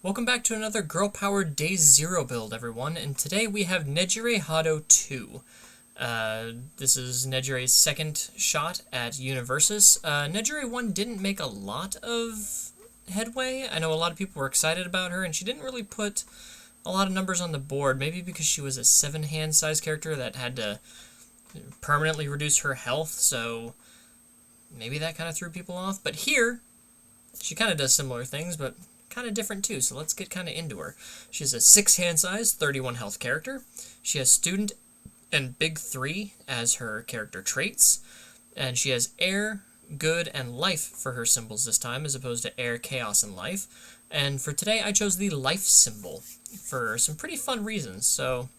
Welcome back to another girl-powered Day Zero build, everyone, and today we have Nejire Hado II. This is Nejire's second shot at Universus. Nejire 1 didn't make a lot of headway. I know a lot of people were excited about her, and she didn't really put a lot of numbers on the board, maybe because she was a 7-hand size character that had to permanently reduce her health, so maybe that kind of threw people off. But here, she kind of does similar things, but kind of different too, so let's get kind of into her. She's a 6-hand size, 31 health character. She has Student and Big 3 as her character traits, and she has Air, Good, and Life for her symbols this time, as opposed to Air, Chaos, and Life. And for today, I chose the Life symbol for some pretty fun reasons, so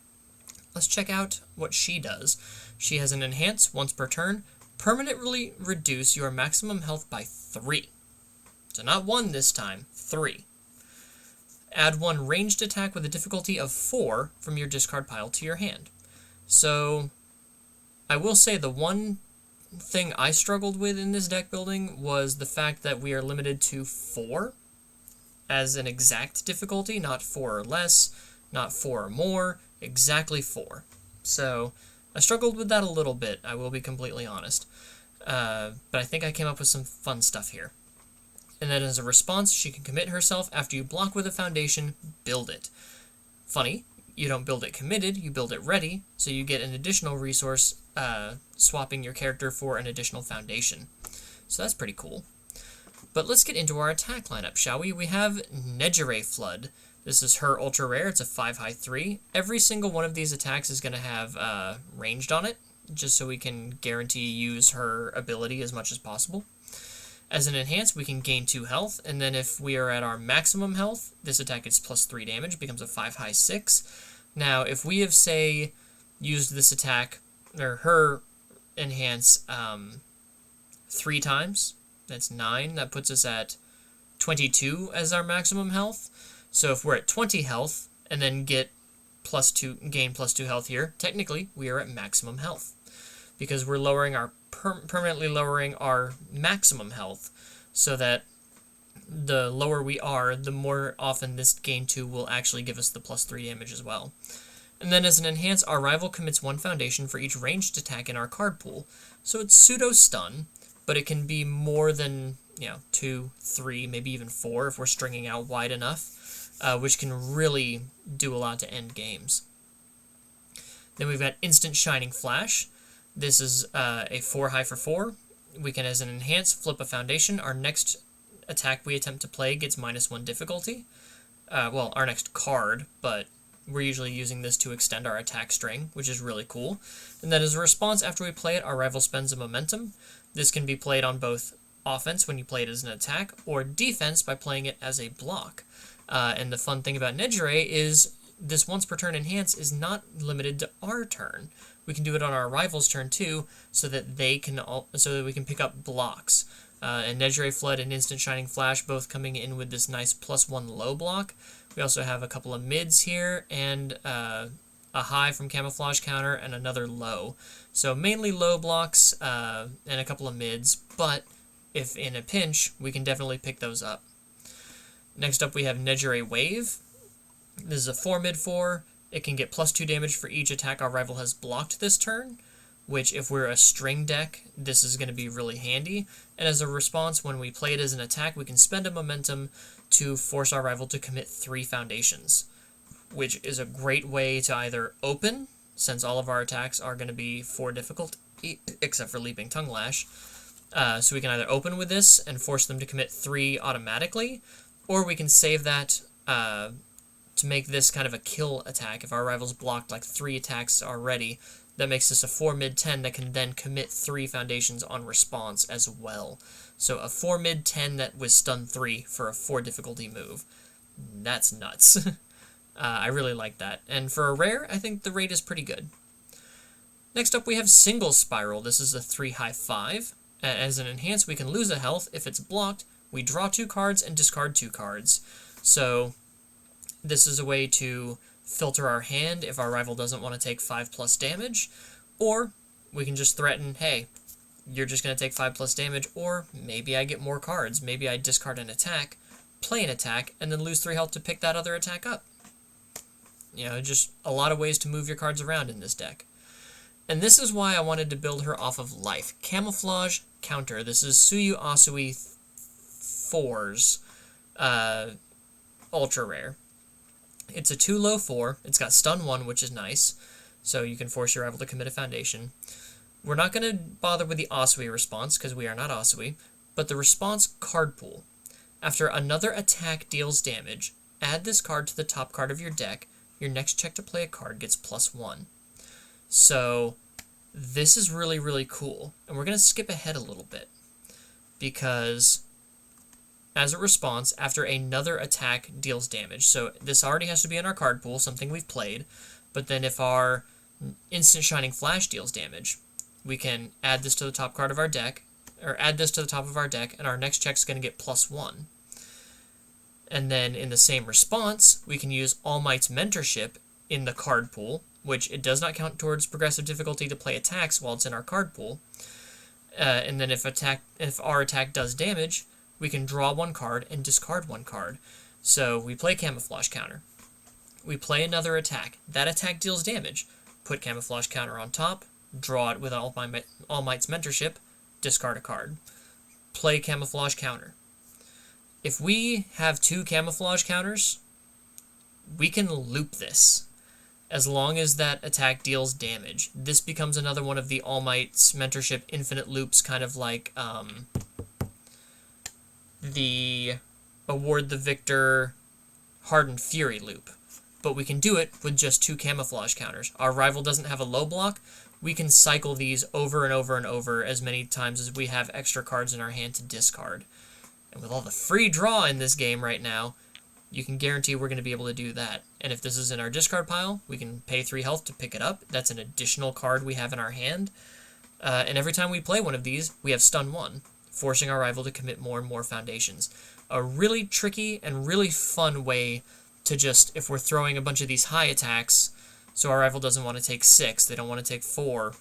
let's check out what she does. She has an Enhance once per turn, permanently reduce your maximum health by 3. So not 1 this time, 3. Add 1 ranged attack with a difficulty of 4 from your discard pile to your hand. So I will say the one thing I struggled with in this deck building was the fact that we are limited to 4 as an exact difficulty, not 4 or less, not 4 or more, exactly 4. So I struggled with that a little bit, I will be completely honest. But I think I came up with some fun stuff here. And then as a response, she can commit herself after you block with a foundation, build it. Funny, you don't build it committed, you build it ready, so you get an additional resource, swapping your character for an additional foundation. So that's pretty cool. But let's get into our attack lineup, shall we? We have Nejire Flood. This is her ultra rare, it's a 5/3. Every single one of these attacks is going to have ranged on it, just so we can guarantee use her ability as much as possible. As an enhance, we can gain 2 health, and then if we are at our maximum health, this attack is plus 3 damage, becomes a 5/6. Now, if we have, say, used this attack, or her enhance, 3 times, that's 9, that puts us at 22 as our maximum health. So if we're at 20 health, and then gain plus 2 health here, technically, we are at maximum health. Because we're lowering our permanently lowering our maximum health, so that the lower we are, the more often this gain 2 will actually give us the plus 3 damage as well. And then as an enhance, our rival commits 1 foundation for each ranged attack in our card pool. So it's pseudo stun, but it can be more than 2, 3, maybe even 4 if we're stringing out wide enough, which can really do a lot to end games. Then we've got Instant Shining Flash. This is a 4 for 4. We can, as an enhance, flip a foundation. Our next attack we attempt to play gets -1 difficulty. Well, our next card, but we're usually using this to extend our attack string, which is really cool. And then as a response, after we play it, our rival spends a momentum. This can be played on both offense when you play it as an attack, or defense by playing it as a block. And the fun thing about Nejire is this once per turn enhance is not limited to our turn. We can do it on our rival's turn too, so that we can pick up blocks. And Nejire Flood and Instant Shining Flash both coming in with this nice +1 low block. We also have a couple of mids here, and a high from Camouflage Counter, and another low. So mainly low blocks, and a couple of mids, but if in a pinch, we can definitely pick those up. Next up we have Nejire Wave. This is a 4 mid 4. It can get +2 damage for each attack our rival has blocked this turn, which if we're a string deck, this is going to be really handy. And as a response, when we play it as an attack, we can spend a momentum to force our rival to commit 3 foundations, which is a great way to either open, since all of our attacks are going to be 4 difficult, except for Leaping Tongue Lash. So we can either open with this and force them to commit 3 automatically, or we can save that to make this kind of a kill attack. If our rival's blocked like 3 attacks already, that makes this a 4 mid 10 that can then commit 3 foundations on response as well. So a 4 mid 10 that was stun 3 for a 4 difficulty move. That's nuts. I really like that. And for a rare, I think the rate is pretty good. Next up we have Single Spiral. This is a 3/5. As an enhance, we can lose a health. If it's blocked, we draw 2 cards and discard 2 cards. So this is a way to filter our hand if our rival doesn't want to take 5+ damage, or we can just threaten, hey, you're just going to take 5+ damage, or maybe I get more cards. Maybe I discard an attack, play an attack, and then lose 3 health to pick that other attack up. You know, just a lot of ways to move your cards around in this deck. And this is why I wanted to build her off of life. Camouflage counter. This is Suyu Asui 4's ultra rare. It's a 2-low 4. It's got stun 1, which is nice. So you can force your rival to commit a foundation. We're not going to bother with the Asui response, because we are not Asui, but the response card pool. After another attack deals damage, add this card to the top card of your deck. Your next check to play a card gets +1. So this is really, really cool. And we're going to skip ahead a little bit, because as a response, after another attack deals damage, so this already has to be in our card pool, something we've played, but then if our instant Shining Flash deals damage, we can add this to the top card of our deck, or add this to the top of our deck, and our next check's going to get +1. And then in the same response, we can use All Might's Mentorship in the card pool, which it does not count towards progressive difficulty to play attacks while it's in our card pool. And then if our attack does damage, we can draw 1 card and discard 1 card. So we play Camouflage Counter. We play another attack. That attack deals damage. Put Camouflage Counter on top, draw it with All Might's Mentorship, discard a card. Play Camouflage Counter. If we have 2 Camouflage Counters, we can loop this. As long as that attack deals damage. This becomes another one of the All Might's Mentorship infinite loops, kind of like the Award the Victor Hardened Fury loop. But we can do it with just 2 Camouflage Counters. Our rival doesn't have a low block. We can cycle these over and over and over as many times as we have extra cards in our hand to discard. And with all the free draw in this game right now, you can guarantee we're going to be able to do that. And if this is in our discard pile, we can pay 3 health to pick it up. That's an additional card we have in our hand. And every time we play one of these, we have stun 1, forcing our rival to commit more and more foundations. A really tricky and really fun way to just, if we're throwing a bunch of these high attacks, so our rival doesn't want to take 6, they don't want to take 4,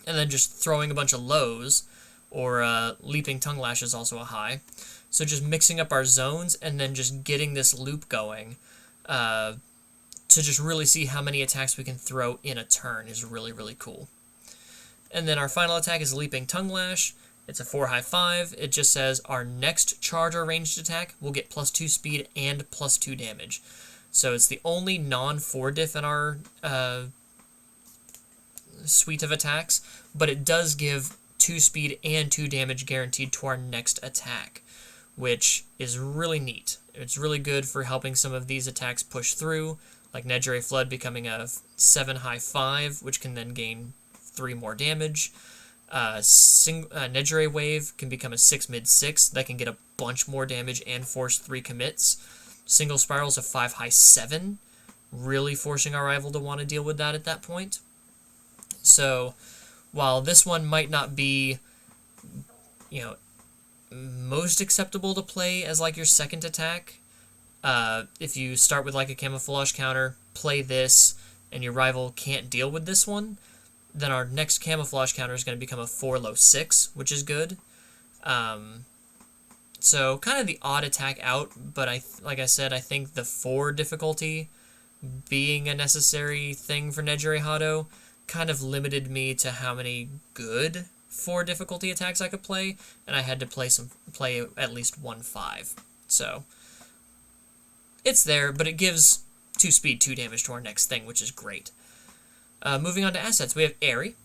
and then just throwing a bunch of lows, or Leaping Tongue Lash is also a high. So just mixing up our zones and then just getting this loop going to just really see how many attacks we can throw in a turn is really, really cool. And then our final attack is Leaping Tongue Lash. It's a 4-high 5. It just says our next charge or ranged attack will get +2 speed and +2 damage. So it's the only non-4 diff in our suite of attacks, but it does give 2 speed and 2 damage guaranteed to our next attack, which is really neat. It's really good for helping some of these attacks push through, like Nejire Flood becoming a 7-high 5, which can then gain 3 more damage. Nejire Wave can become a 6 mid 6 that can get a bunch more damage and force 3 commits. Single Spiral's a 5-high 7, really forcing our rival to want to deal with that at that point. So while this one might not be, you know, most acceptable to play as like your second attack, if you start with like a Camouflage Counter, play this, and your rival can't deal with this one, then our next Camouflage Counter is going to become a 4-low 6, which is good. So kind of the odd attack out, but like I said, I think the 4 difficulty being a necessary thing for Nejire Hado kind of limited me to how many good 4 difficulty attacks I could play, and I had to play at least 1 5. So it's there, but it gives 2 speed, 2 damage to our next thing, which is great. Moving on to assets, we have Airy,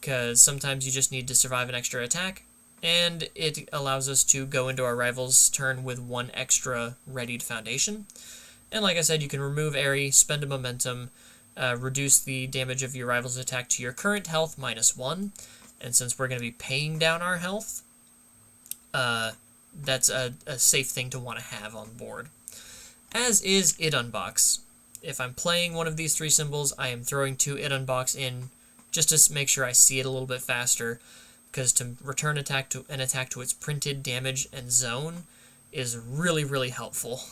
because sometimes you just need to survive an extra attack, and it allows us to go into our rival's turn with 1 extra readied foundation. And like I said, you can remove Airy, spend a momentum, reduce the damage of your rival's attack to your current health -1, and since we're going to be paying down our health, that's a safe thing to want to have on board. As is It Unbox. If I'm playing one of these 3 symbols, I am throwing 2 It Unbox in just to make sure I see it a little bit faster, because to return an attack to its printed damage and zone is really, really helpful,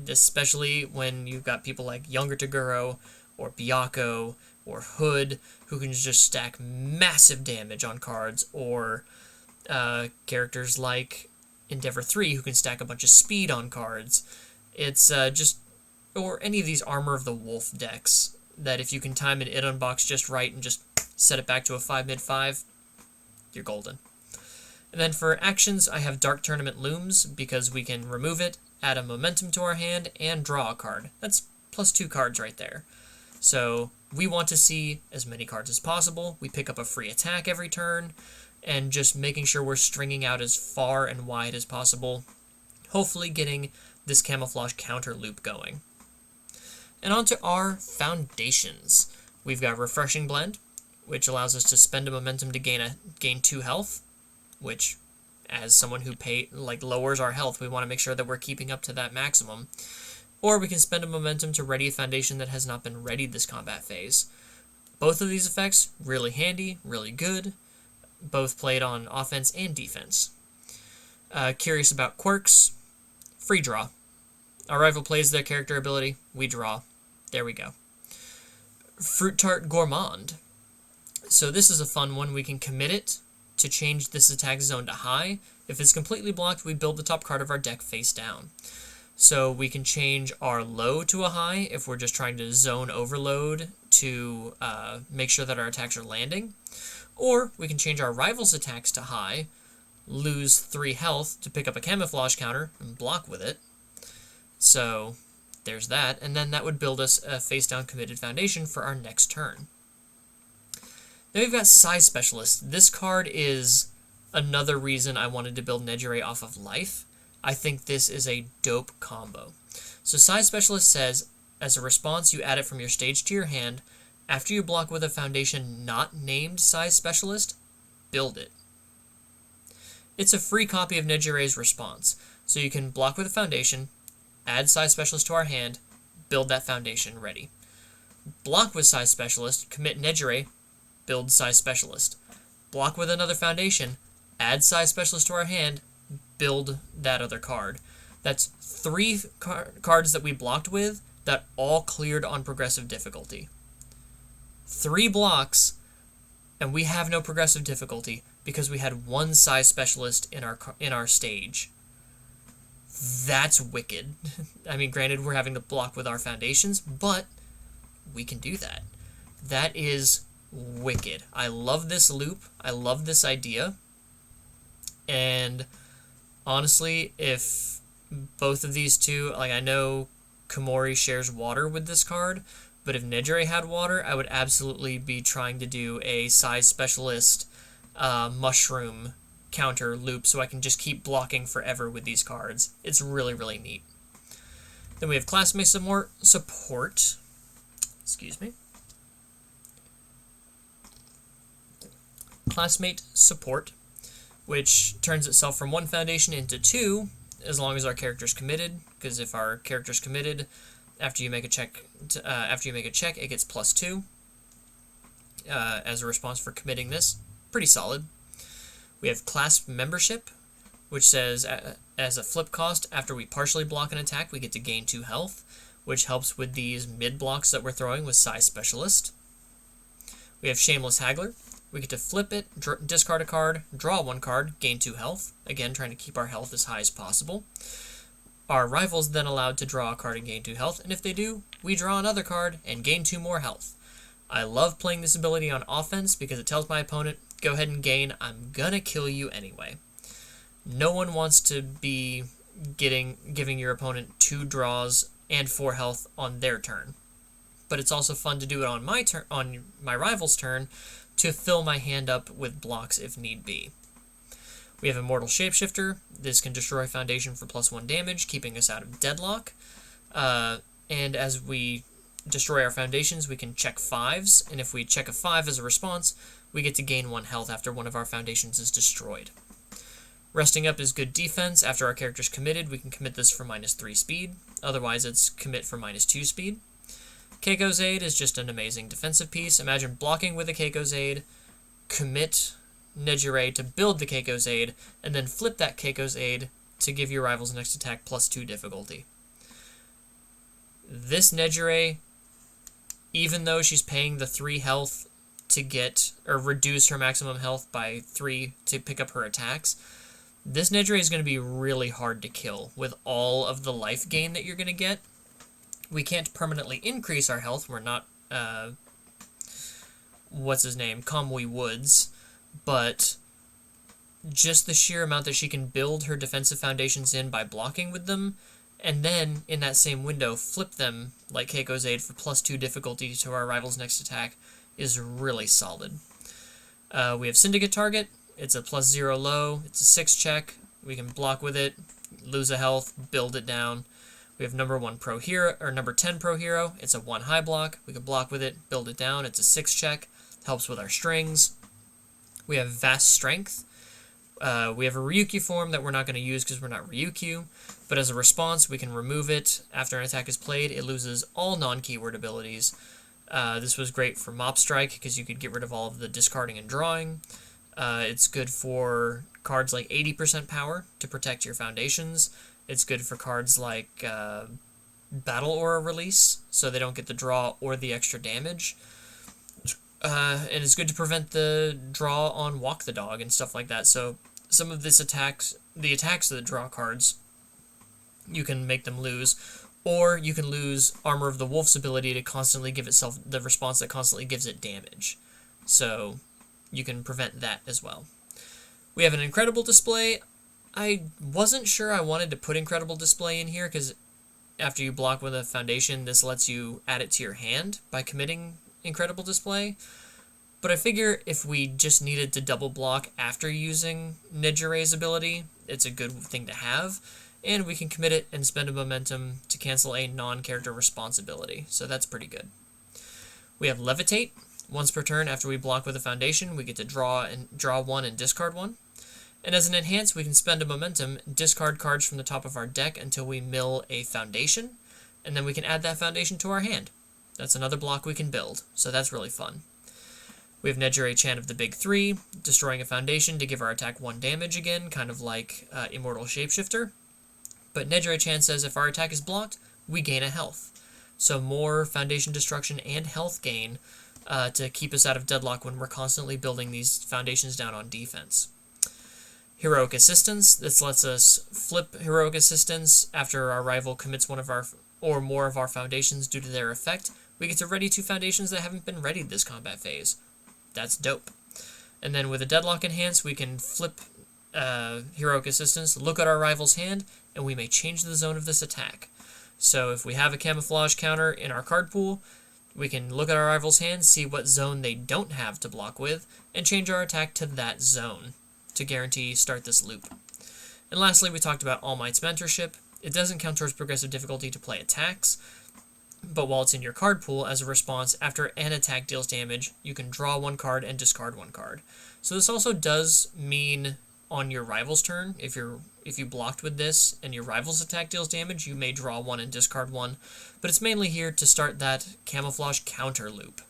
especially when you've got people like Younger Toguro or Byakko or Hood who can just stack massive damage on cards, or characters like Endeavor 3, who can stack a bunch of speed on cards. It's or any of these Armor of the Wolf decks, that if you can time an it unbox just right and just set it back to a 5 mid 5, you're golden. And then for actions, I have Dark Tournament Looms, because we can remove it, add a momentum to our hand, and draw a card. That's +2 cards right there. So we want to see as many cards as possible. We pick up a free attack every turn, and just making sure we're stringing out as far and wide as possible, hopefully getting this camouflage counter loop going. And on to our foundations. We've got Refreshing Blend, which allows us to spend a momentum to gain 2 health, which, as someone who lowers our health, we want to make sure that we're keeping up to that maximum. Or we can spend a momentum to ready a foundation that has not been readied this combat phase. Both of these effects, really handy, really good, both played on offense and defense. Curious about quirks, free draw. Our rival plays their character ability, we draw. There we go. Fruit Tart Gourmand. So this is a fun one. We can commit it to change this attack zone to high. If it's completely blocked, we build the top card of our deck face down. So we can change our low to a high if we're just trying to zone overload to make sure that our attacks are landing. Or we can change our rival's attacks to high, lose 3 health to pick up a camouflage counter and block with it. So there's that, and then that would build us a face-down committed foundation for our next turn. Then we've got Size Specialist. This card is another reason I wanted to build Nejire off of life. I think this is a dope combo. So Size Specialist says, as a response, you add it from your stage to your hand. After you block with a foundation not named Size Specialist, build it. It's a free copy of Nejire's response. So you can block with a foundation, add Size Specialist to our hand, build that foundation ready. Block with Size Specialist, commit Nejire, build Size Specialist. Block with another foundation, add Size Specialist to our hand, build that other card. That's 3 cards that we blocked with that all cleared on progressive difficulty. 3 blocks, and we have no progressive difficulty because we had 1 Size Specialist in our stage. That's wicked. I mean, granted, we're having to block with our foundations, but we can do that. That is wicked. I love this loop. I love this idea. And honestly, if both of these two, I know Komori shares water with this card, but if Nejire had water, I would absolutely be trying to do a Size Specialist mushroom counter loop so I can just keep blocking forever with these cards. It's really, really neat. Then we have Classmate Support. Excuse me. Classmate Support, which turns itself from 1 foundation into 2, as long as our character's committed, because if our character's committed, after you make a check, it gets +2 as a response for committing this. Pretty solid. We have Clasp Membership, which says as a flip cost, after we partially block an attack, we get to gain 2 health, which helps with these mid blocks that we're throwing with Size Specialist. We have Shameless Haggler. We get to flip it, discard a card, draw 1 card, gain 2 health. Again, trying to keep our health as high as possible. Our rival's then allowed to draw a card and gain 2 health, and if they do, we draw another card and gain 2 more health. I love playing this ability on offense because it tells my opponent, go ahead and gain, I'm gonna kill you anyway. No one wants to be giving your opponent 2 draws and 4 health on their turn. But it's also fun to do it on my rival's turn to fill my hand up with blocks if need be. We have Immortal Shapeshifter. This can destroy foundation for +1 damage, keeping us out of deadlock. And as we destroy our foundations, we can check 5s, and if we check a 5 as a response, we get to gain 1 health after one of our foundations is destroyed. Resting Up is good defense. After our character's committed, we can commit this for -3 speed. Otherwise, it's commit for -2 speed. Keiko's Aid is just an amazing defensive piece. Imagine blocking with a Keiko's Aid, commit Nejire to build the Keiko's Aid, and then flip that Keiko's Aid to give your rival's next attack +2 difficulty. This Nejire, even though she's paying the 3 health to reduce her maximum health by 3 to pick up her attacks, This Nejire is going to be really hard to kill with all of the life gain that you're going to get. We can't permanently increase our health. We're not, what's his name, Kamui Woods, but just the sheer amount that she can build her defensive foundations in by blocking with them, and then, in that same window, flip them like Keiko's Aid for +2 difficulty to our rival's next attack is really solid. We have Syndicate Target. It's a +0 low. It's a 6 check. We can block with it, lose a health, build it down. We have number 10 Pro Hero. It's a 1 high block. We can block with it, build it down. It's a 6 check. Helps with our strings. We have Vast Strength. We have a Ryukyu form that we're not going to use because we're not Ryukyu, but as a response, we can remove it. After an attack is played, it loses all non-keyword abilities. This was great for Mop Strike because you could get rid of all of the discarding and drawing. It's good for cards like 80% power to protect your foundations. It's good for cards like Battle Aura Release, so they don't get the draw or the extra damage. And it's good to prevent the draw on Walk the Dog and stuff like that. So some of the attacks of the draw cards, you can make them lose. Or you can lose Armor of the Wolf's ability to constantly give itself the response that constantly gives it damage. So you can prevent that as well. We have an Incredible Display. I wasn't sure I wanted to put Incredible Display in here because after you block with a foundation, this lets you add it to your hand by committing Incredible Display. But I figure if we just needed to double block after using Nejire's ability, it's a good thing to have. And we can commit it and spend a momentum to cancel a non-character responsibility. So that's pretty good. We have Levitate. Once per turn after we block with a foundation, we get to draw one and discard one. And as an enhance, we can spend a momentum, discard cards from the top of our deck until we mill a foundation, and then we can add that foundation to our hand. That's another block we can build, so that's really fun. We have Nejire-chan of the Big Three, destroying a foundation to give our attack 1 damage again, kind of like Immortal Shapeshifter. But Nejire-chan says if our attack is blocked, we gain a health. So more foundation destruction and health gain to keep us out of deadlock when we're constantly building these foundations down on defense. Heroic Assistance. This lets us flip Heroic Assistance after our rival commits one of our or more of our foundations due to their effect. We get to ready 2 foundations that haven't been readied this combat phase. That's dope. And then with a Deadlock Enhance, we can flip Heroic Assistance, look at our rival's hand, and we may change the zone of this attack. So if we have a Camouflage counter in our card pool, we can look at our rival's hand, see what zone they don't have to block with, and change our attack to that zone to guarantee start this loop. And lastly, we talked about All Might's Mentorship. It doesn't count towards progressive difficulty to play attacks, but while it's in your card pool, as a response, after an attack deals damage, you can draw 1 card and discard 1 card. So this also does mean on your rival's turn, if you blocked with this and your rival's attack deals damage, you may draw 1 and discard 1, but it's mainly here to start that Camouflage counter loop.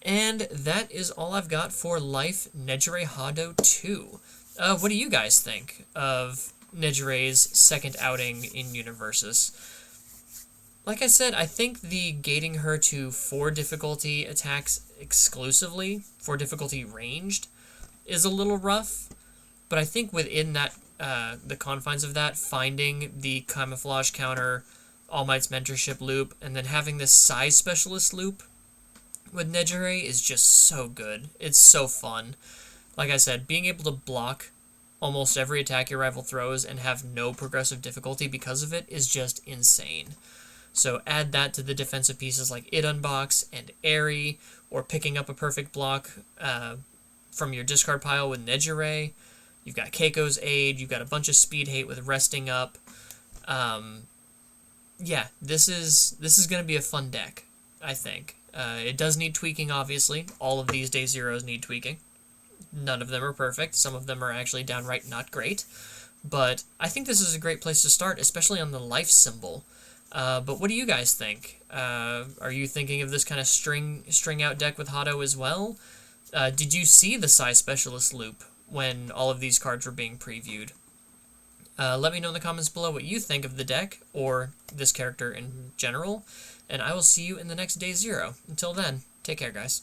And that is all I've got for Life Nejire Hado II. What do you guys think of Nejire's second outing in Universus? Like I said, I think the gating her to 4 difficulty attacks exclusively, 4 difficulty ranged, is a little rough. But I think within that, the confines of that, finding the Camouflage counter, All Might's Mentorship loop, and then having this Size Specialist loop with Nejire is just so good. It's so fun. Like I said, being able to block almost every attack your rival throws and have no progressive difficulty because of it is just insane. So add that to the defensive pieces like It Unbox and Airy, or picking up a perfect block from your discard pile with Nejire. You've got Keiko's Aid, you've got a bunch of speed hate with Resting Up. Yeah, this is going to be a fun deck, I think. It does need tweaking, obviously. All of these Day Zeros need tweaking. None of them are perfect. Some of them are actually downright not great. But I think this is a great place to start, especially on the life symbol. But what do you guys think? Are you thinking of this kind of string out deck with Hado as well? Did you see the Size Specialist loop when all of these cards were being previewed? Let me know in the comments below what you think of the deck, or this character in general, and I will see you in the next Day Zero. Until then, take care, guys.